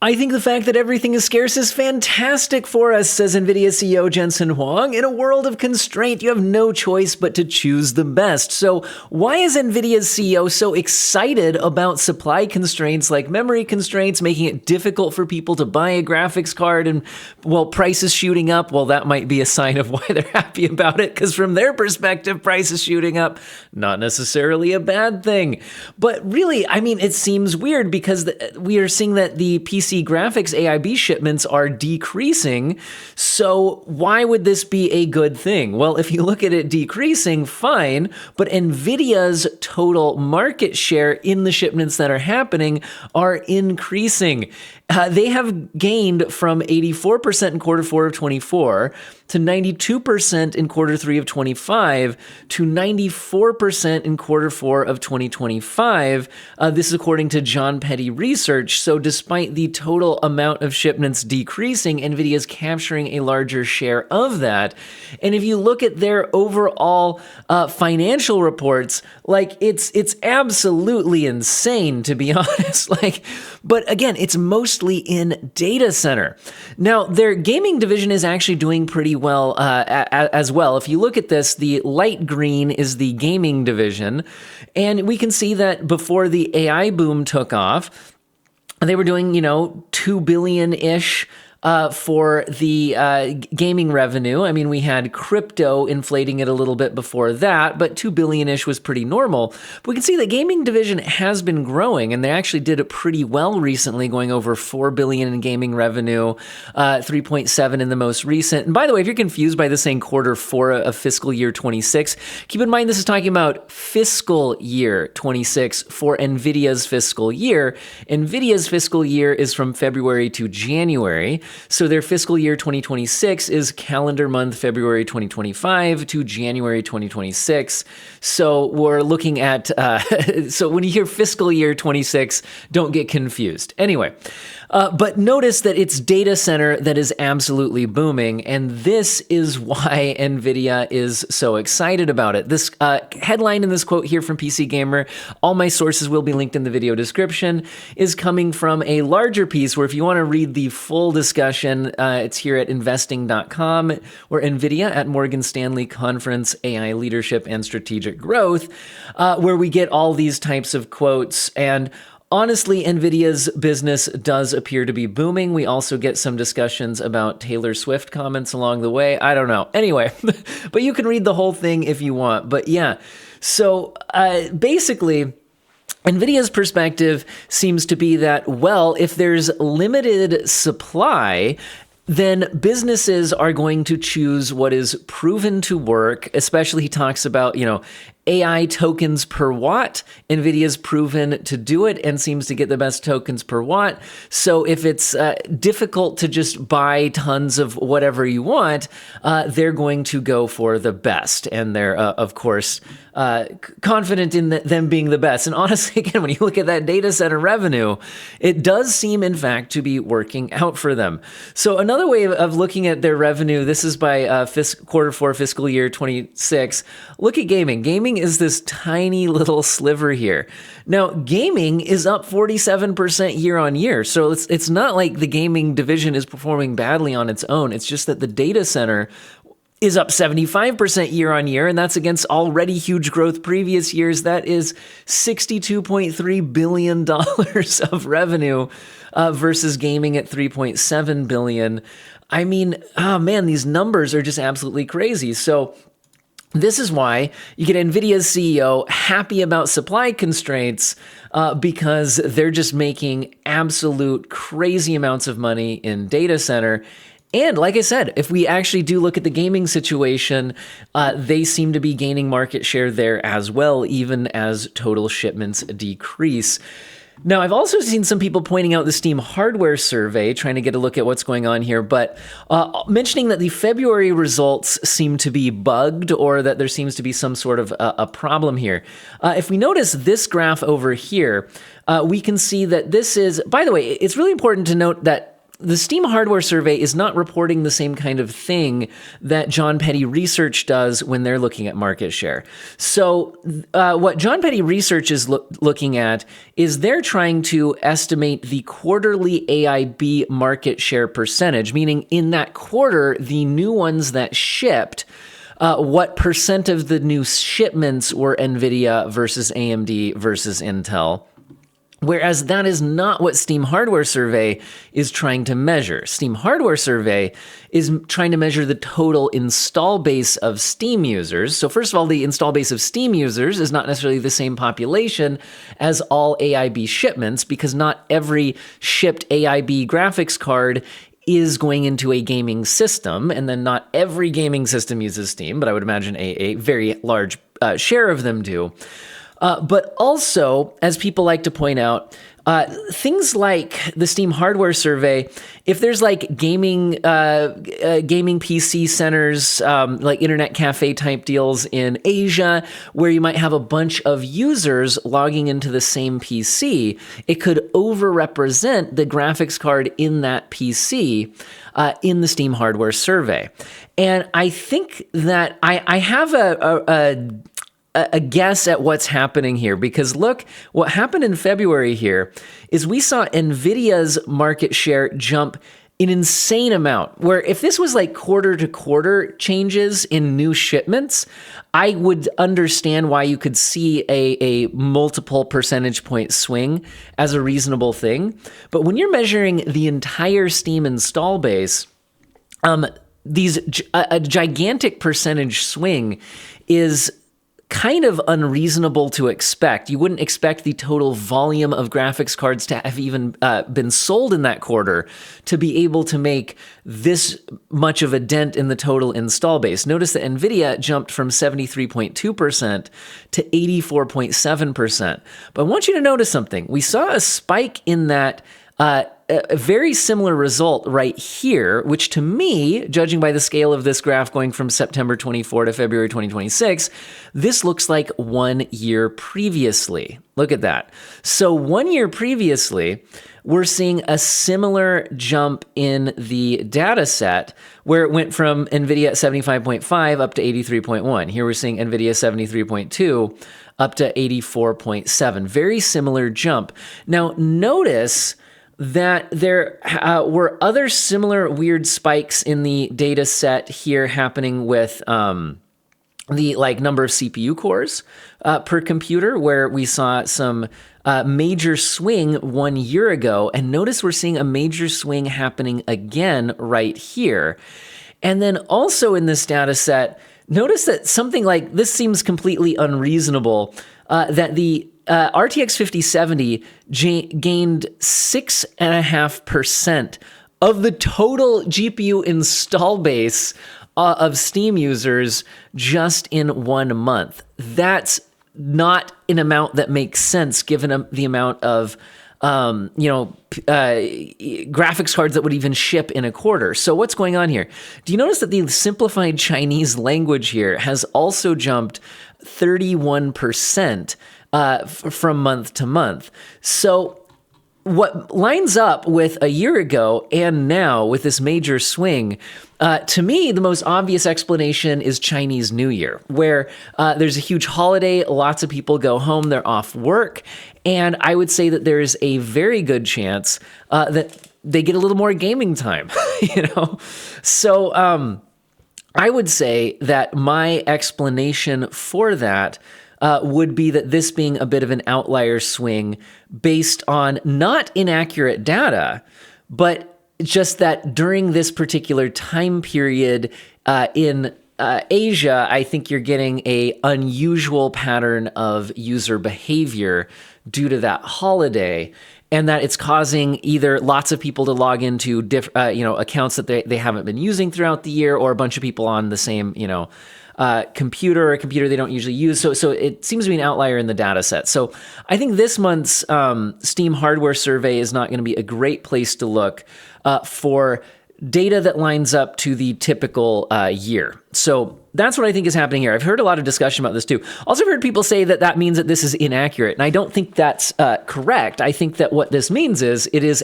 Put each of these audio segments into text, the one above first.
I think the fact that everything is scarce is fantastic for us, says Nvidia CEO Jensen Huang. In a world of constraint, you have no choice but to choose the best. So why is Nvidia's CEO so excited about supply constraints like memory constraints, making it difficult for people to buy a graphics card and, well, prices shooting up? Well, that might be a sign of why they're happy about it, because from their perspective, prices shooting up, not necessarily a bad thing. But really, I mean, it seems weird because we are seeing that the PC graphics AIB shipments are decreasing. So why would this be a good thing? Well, if you look at it decreasing, fine, but Nvidia's total market share in the shipments that are happening are increasing. They have gained from 84% in quarter 4 of 24 to 92% in quarter 3 of 25 to 94% in quarter 4 of 2025. This is according to John Petty Research. So despite the total amount of shipments decreasing, Nvidia is capturing a larger share of that. And if you look at their overall financial reports, like it's absolutely insane, to be honest. But again, it's mostly in data center. Now, their gaming division is actually doing pretty well as well. If you look at this, the light green is the gaming division, and we can see that before the AI boom took off, they were doing, 2 billion-ish for the gaming revenue. I mean, we had crypto inflating it a little bit before that, but 2 billion-ish was pretty normal. But we can see the gaming division has been growing, and they actually did it pretty well recently, going over 4 billion in gaming revenue, 3.7 in the most recent. And by the way, if you're confused by this saying quarter 4 of fiscal year 26, keep in mind this is talking about fiscal year 26 for Nvidia's fiscal year. Nvidia's fiscal year is from February to January. So their fiscal year 2026 is calendar month February 2025 to January 2026. So we're looking at, so when you hear fiscal year 26, don't get confused. Anyway, but notice that it's data center that is absolutely booming, and this is why Nvidia is so excited about it. This headline in this quote here from PC Gamer, all my sources will be linked in the video description, is coming from a larger piece where if you want to read the full discussion, it's here at investing.com, or Nvidia at Morgan Stanley Conference, AI Leadership and Strategic Growth, where we get all these types of quotes. And honestly, Nvidia's business does appear to be booming. We also get some discussions about Taylor Swift comments along the way. I don't know. Anyway, but you can read the whole thing if you want. But yeah, so basically, Nvidia's perspective seems to be that, well, if there's limited supply, then businesses are going to choose what is proven to work. Especially, he talks about, AI tokens per watt. Nvidia's proven to do it and seems to get the best tokens per watt. So if it's difficult to just buy tons of whatever you want, they're going to go for the best. And they're, of course, confident in them being the best. And honestly, again, when you look at that data center revenue, it does seem, in fact, to be working out for them. So another way of looking at their revenue, this is by quarter 4 fiscal year 26. Look at gaming. Gaming is this tiny little sliver here. Now, gaming is up 47% year on year. So it's not like the gaming division is performing badly on its own. It's just that the data center is up 75% year on year, and that's against already huge growth previous years. That is $62.3 billion of revenue versus gaming at $3.7 billion. I mean, oh man, these numbers are just absolutely crazy. So this is why you get Nvidia's CEO happy about supply constraints because they're just making absolute crazy amounts of money in data center. And like I said, if we actually do look at the gaming situation, they seem to be gaining market share there as well, even as total shipments decrease. Now, I've also seen some people pointing out the Steam hardware survey, trying to get a look at what's going on here, but mentioning that the February results seem to be bugged, or that there seems to be some sort of a problem here. If we notice this graph over here, we can see that this is, by the way, it's really important to note that the Steam hardware survey is not reporting the same kind of thing that John Petty Research does when they're looking at market share. So what John Petty Research is looking at is they're trying to estimate the quarterly AIB market share percentage, meaning in that quarter, the new ones that shipped, what percent of the new shipments were Nvidia versus AMD versus Intel. Whereas that is not what Steam Hardware Survey is trying to measure. Steam Hardware Survey is trying to measure the total install base of Steam users. So first of all, the install base of Steam users is not necessarily the same population as all AIB shipments, because not every shipped AIB graphics card is going into a gaming system, and then not every gaming system uses Steam, but I would imagine a very large share of them do. But also, as people like to point out, things like the Steam Hardware Survey, if there's like gaming PC centers, like internet cafe type deals in Asia, where you might have a bunch of users logging into the same PC, it could overrepresent the graphics card in that PC in the Steam Hardware Survey. And I think that I have a guess at what's happening here, because look, what happened in February here is we saw Nvidia's market share jump an insane amount, where if this was like quarter to quarter changes in new shipments, I would understand why you could see a multiple percentage point swing as a reasonable thing. But when you're measuring the entire Steam install base, a gigantic percentage swing is kind of unreasonable to expect. You wouldn't expect the total volume of graphics cards to have even been sold in that quarter to be able to make this much of a dent in the total install base. Notice that Nvidia jumped from 73.2% to 84.7%. But I want you to notice something. We saw a spike in that a very similar result right here, which to me, judging by the scale of this graph going from September 24 to February 2026, this looks like 1 year previously. Look at that. So 1 year previously, we're seeing a similar jump in the data set where it went from NVIDIA at 75.5 up to 83.1. Here we're seeing NVIDIA 73.2 up to 84.7. Very similar jump. Now notice that there were other similar weird spikes in the data set here happening with the number of CPU cores per computer, where we saw some major swing 1 year ago. And notice we're seeing a major swing happening again right here. And then also in this data set, notice that something like this seems completely unreasonable, that the RTX 5070 gained 6.5% of the total GPU install base of Steam users just in 1 month. That's not an amount that makes sense given the amount of graphics cards that would even ship in a quarter. So what's going on here? Do you notice that the simplified Chinese language here has also jumped 31% from month to month? So what lines up with a year ago and now with this major swing, to me, the most obvious explanation is Chinese New Year, where there's a huge holiday, lots of people go home, they're off work, and I would say that there is a very good chance that they get a little more gaming time, So I would say that my explanation for that would be that this being a bit of an outlier swing based on not inaccurate data, but just that during this particular time period in Asia, I think you're getting a unusual pattern of user behavior due to that holiday, and that it's causing either lots of people to log into accounts that they haven't been using throughout the year, or a bunch of people on the same computer or a computer they don't usually use. So it seems to be an outlier in the data set. So I think this month's Steam hardware survey is not going to be a great place to look for data that lines up to the typical year. So that's what I think is happening here. I've heard a lot of discussion about this too. Also heard people say that that means that this is inaccurate, and I don't think that's correct. I think that what this means is it is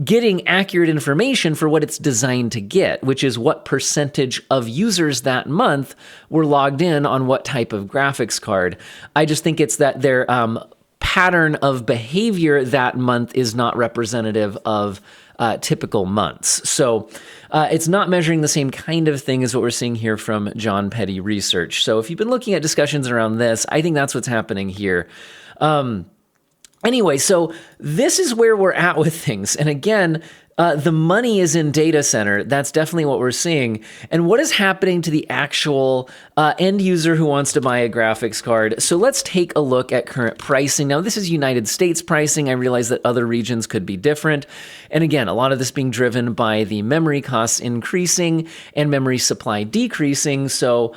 getting accurate information for what it's designed to get, which is what percentage of users that month were logged in on what type of graphics card. I just think it's that their pattern of behavior that month is not representative of typical months. So it's not measuring the same kind of thing as what we're seeing here from John Petty Research. So if you've been looking at discussions around this, I think that's what's happening here. Anyway, so this is where we're at with things. And again, the money is in data center. That's definitely what we're seeing. And what is happening to the actual end user who wants to buy a graphics card? So let's take a look at current pricing. Now, this is United States pricing. I realize that other regions could be different. And again, a lot of this being driven by the memory costs increasing and memory supply decreasing. So,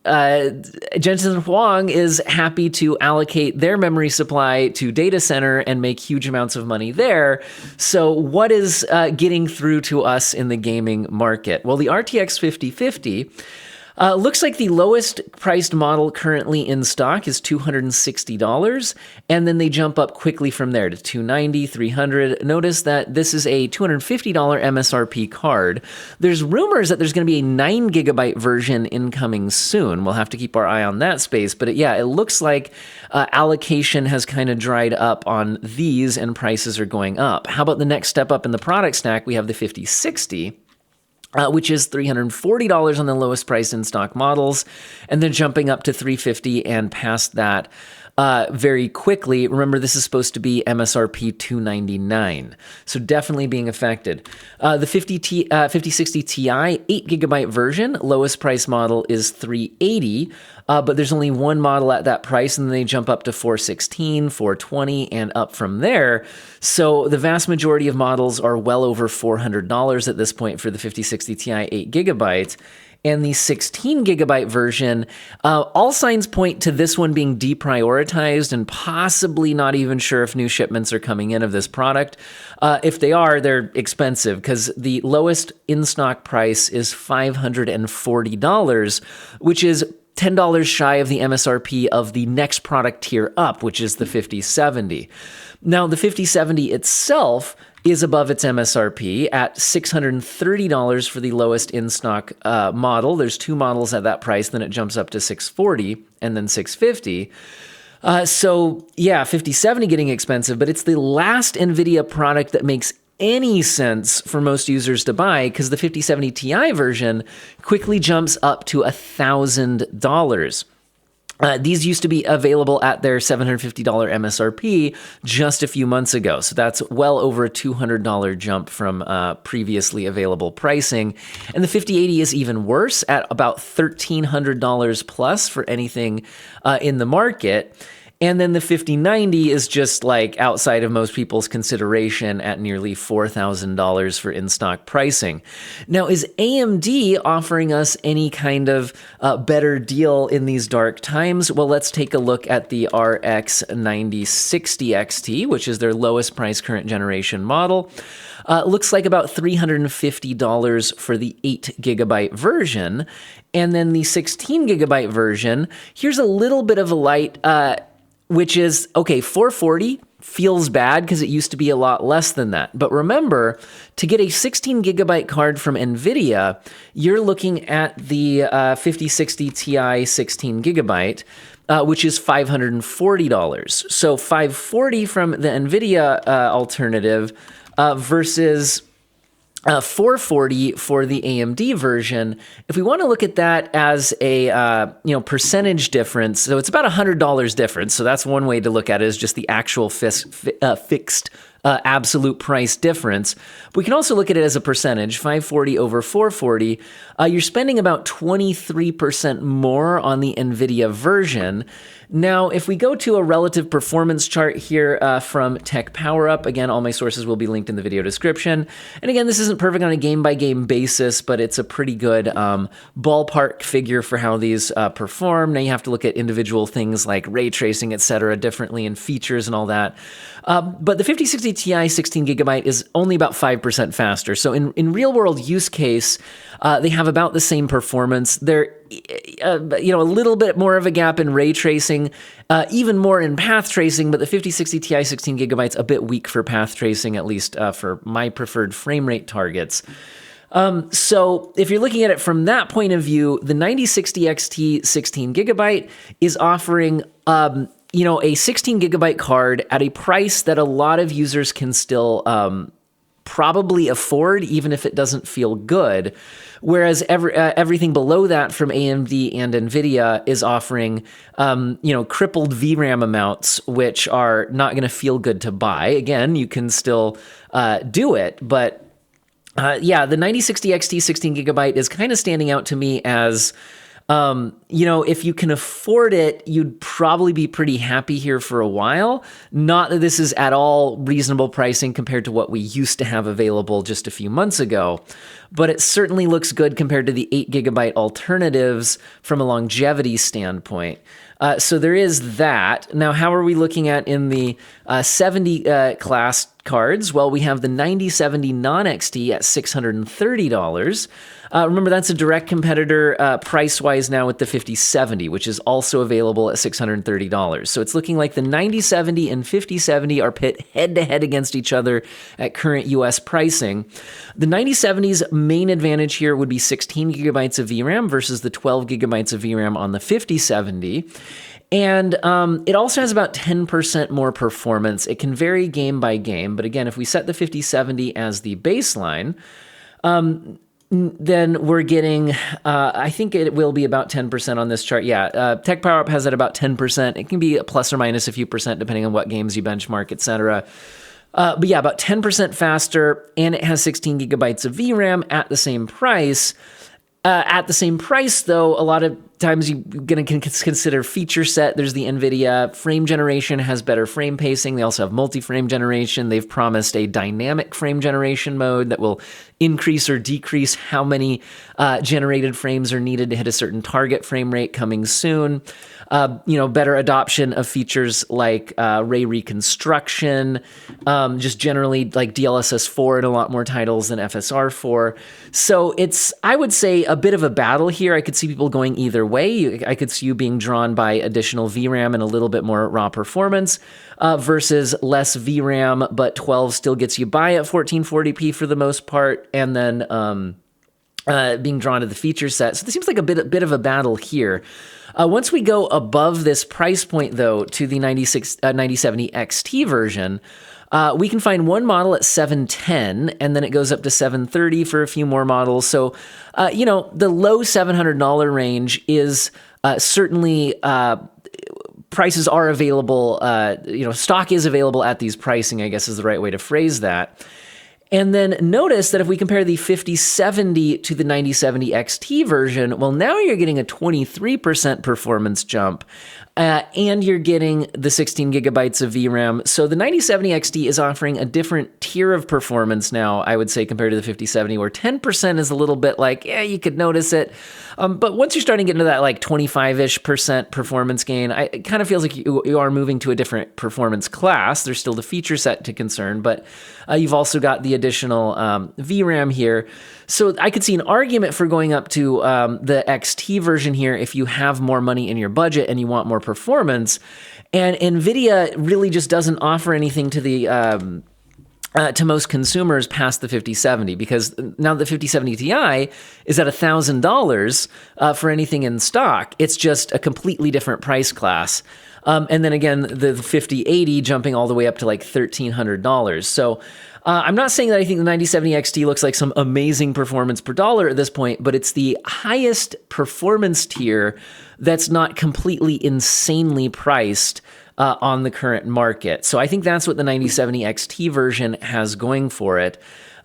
Jensen Huang is happy to allocate their memory supply to data center and make huge amounts of money there. So what is getting through to us in the gaming market? Well, the RTX 5050 looks like the lowest priced model currently in stock is $260, and then they jump up quickly from there to $290, $300. Notice that this is a $250 MSRP card. There's rumors that there's going to be a 9 gigabyte version incoming soon. We'll have to keep our eye on that space, but it looks like allocation has kind of dried up on these and prices are going up. How about the next step up in the product stack? We have the 5060. Which is $340 on the lowest price in stock models, and then jumping up to $350 and past that very quickly. Remember, this is supposed to be MSRP $299, so definitely being affected. The 5060 Ti 8 gigabyte version, lowest price model is $380, but there's only one model at that price, and then they jump up to $416, $420, and up from there. So the vast majority of models are well over $400 at this point for the 5060 Ti 8 gigabytes. And the 16 gigabyte version, all signs point to this one being deprioritized and possibly not even sure if new shipments are coming in of this product. If they are, they're expensive because the lowest in-stock price is $540, which is $10 shy of the MSRP of the next product tier up, which is the 5070. Now, the 5070 itself is above its MSRP at $630 for the lowest in-stock model. There's two models at that price, then it jumps up to $640 and then $650. So yeah, 5070 getting expensive, but it's the last Nvidia product that makes any sense for most users to buy because the 5070 Ti version quickly jumps up to $1,000. These used to be available at their $750 MSRP just a few months ago. So that's well over a $200 jump from previously available pricing. And the 5080 is even worse at about $1,300 plus for anything in the market. And then the 5090 is just like outside of most people's consideration at nearly $4,000 for in-stock pricing. Now, is AMD offering us any kind of better deal in these dark times? Well, let's take a look at the RX 9060 XT, which is their lowest price current generation model. Looks like about $350 for the 8 gigabyte version. And then the 16 gigabyte version, here's a little bit of a light, which is, okay, $440 feels bad because it used to be a lot less than that. But remember, to get a 16 gigabyte card from Nvidia, you're looking at the 5060 Ti 16 gigabyte, which is $540. So $540 from the Nvidia alternative versus $440 for the AMD version. If we want to look at that as a percentage difference, so it's about $100 difference. So that's one way to look at it, is just the actual fixed absolute price difference. But we can also look at it as a percentage, 540 over 440. You're spending about 23% more on the NVIDIA version. Now, if we go to a relative performance chart here from Tech Power Up, again, all my sources will be linked in the video description. And again, this isn't perfect on a game-by-game basis, but it's a pretty good ballpark figure for how these perform. Now, you have to look at individual things like ray tracing, etc., differently, and features and all that. But the 5060 Ti 16 gigabyte is only about 5% faster. So in real world use case, they have about the same performance. They're a little bit more of a gap in ray tracing, even more in path tracing, but the 5060 Ti 16 gigabyte's a bit weak for path tracing, at least for my preferred frame rate targets. So if you're looking at it from that point of view, the 9060 XT 16 gigabyte is offering a 16 gigabyte card at a price that a lot of users can still probably afford, even if it doesn't feel good. Whereas everything below that from AMD and Nvidia is offering, crippled VRAM amounts, which are not going to feel good to buy. Again, you can still do it, but the 9060 XT 16 gigabyte is kind of standing out to me as, if you can afford it, you'd probably be pretty happy here for a while. Not that this is at all reasonable pricing compared to what we used to have available just a few months ago, but it certainly looks good compared to the 8 gigabyte alternatives from a longevity standpoint. So there is that. Now, how are we looking at in the 70 class cards? Well, we have the 9070 non-XT at $630. Remember, that's a direct competitor price-wise now with the 5070, which is also available at $630. So it's looking like the 9070 and 5070 are pit head-to-head against each other at current US pricing. The 9070's main advantage here would be 16 gigabytes of VRAM versus the 12 gigabytes of VRAM on the 5070. And it also has about 10% more performance. It can vary game by game, but again, if we set the 5070 as the baseline, then we're getting, I think it will be about 10% on this chart. Yeah, Tech Power Up has it about 10%. It can be a plus or minus a few percent depending on what games you benchmark, etc. But yeah, about 10% faster, and it has 16 gigabytes of VRAM at the same price. At the same price, though, a lot of times you're going to consider feature set. There's the Nvidia frame generation has better frame pacing. They also have multi-frame generation. They've promised a dynamic frame generation mode that will increase or decrease how many generated frames are needed to hit a certain target frame rate coming soon. Better adoption of features like ray reconstruction, just generally like DLSS 4 in a lot more titles than FSR 4. So it's, I would say, a bit of a battle here. I could see people going either way. I could see you being drawn by additional VRAM and a little bit more raw performance versus less VRAM, but 12 still gets you by at 1440p for the most part, and then being drawn to the feature set. So this seems like a bit of a battle here. Once we go above this price point, though, to the 9070 XT version, we can find one model at $710, and then it goes up to $730 for a few more models. So, the low $700 range is certainly prices are available. Stock is available at these pricing, I guess is the right way to phrase that. And then notice that if we compare the 5070 to the 9070 XT version, well, now you're getting a 23% performance jump, and you're getting the 16 gigabytes of VRAM. So the 9070 XT is offering a different tier of performance now, I would say, compared to the 5070, where 10% is a little bit like, you could notice it. But once you're starting to get into that like 25-ish% performance gain, it kind of feels like you are moving to a different performance class. There's still the feature set to concern, but you've also got the additional VRAM here. So I could see an argument for going up to the XT version here if you have more money in your budget and you want more performance. And Nvidia really just doesn't offer anything to the to most consumers past the 5070, because now the 5070 Ti is at $1,000 for anything in stock. It's just a completely different price class. And then again, the 5080 jumping all the way up to like $1,300. So I'm not saying that I think the 9070 XT looks like some amazing performance per dollar at this point, but it's the highest performance tier that's not completely insanely priced on the current market. So I think that's what the 9070 XT version has going for it.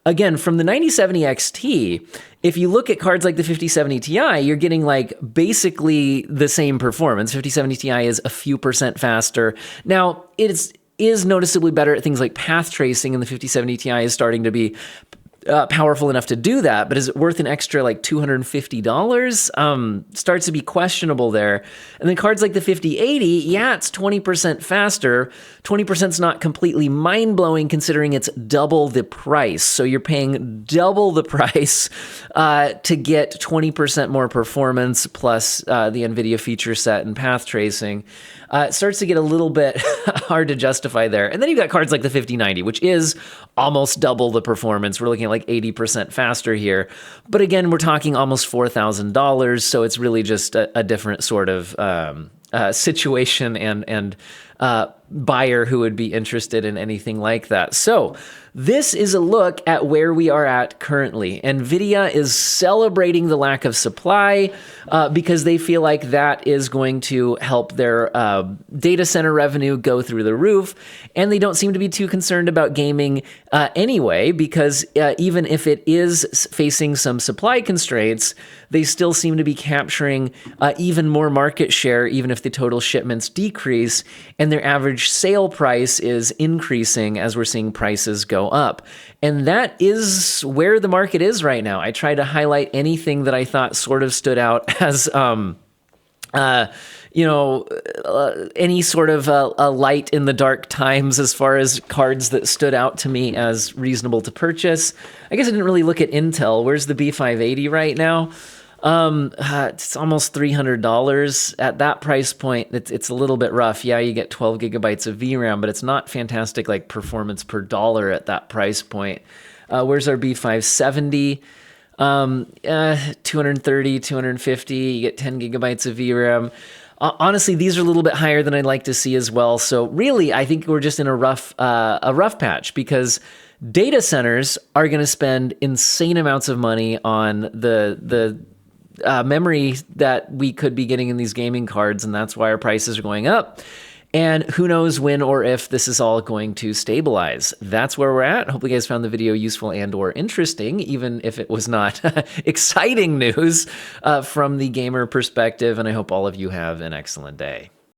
Again, from the 9070 XT, if you look at cards like the 5070 Ti, you're getting like basically the same performance. 5070 Ti is a few percent faster. Now, it is noticeably better at things like path tracing, and the 5070 Ti is starting to be powerful enough to do that, but is it worth an extra like $250? Starts to be questionable there. And then cards like the 5080, yeah, it's 20% faster. 20% is not completely mind-blowing considering it's double the price. So you're paying double the price to get 20% more performance plus the NVIDIA feature set and path tracing. It starts to get a little bit hard to justify there. And then you've got cards like the 5090, which is almost double the performance. We're looking at like 80% faster here. But again, we're talking almost $4,000. So it's really just a different sort of situation and buyer who would be interested in anything like that. So this is a look at where we are at currently. Nvidia is celebrating the lack of supply because they feel like that is going to help their data center revenue go through the roof. And they don't seem to be too concerned about gaming anyway, because even if it is facing some supply constraints, they still seem to be capturing even more market share, even if the total shipments decrease, and their average sale price is increasing as we're seeing prices go up. And that is where the market is right now. I try to highlight anything that I thought sort of stood out as any sort of a light in the dark times as far as cards that stood out to me as reasonable to purchase. I guess I didn't really look at Intel. Where's the B580 right now? It's almost $300 at that price point. It's a little bit rough. Yeah, you get 12 gigabytes of VRAM, but it's not fantastic like performance per dollar at that price point. Where's our B570? 230, 250, you get 10 gigabytes of VRAM. Honestly, these are a little bit higher than I'd like to see as well. So really, I think we're just in a rough patch because data centers are going to spend insane amounts of money on the memory that we could be getting in these gaming cards, and that's why our prices are going up. And who knows when or if this is all going to stabilize. That's where we're at. Hope you guys found the video useful and or interesting, even if it was not exciting news from the gamer perspective. And I hope all of you have an excellent day.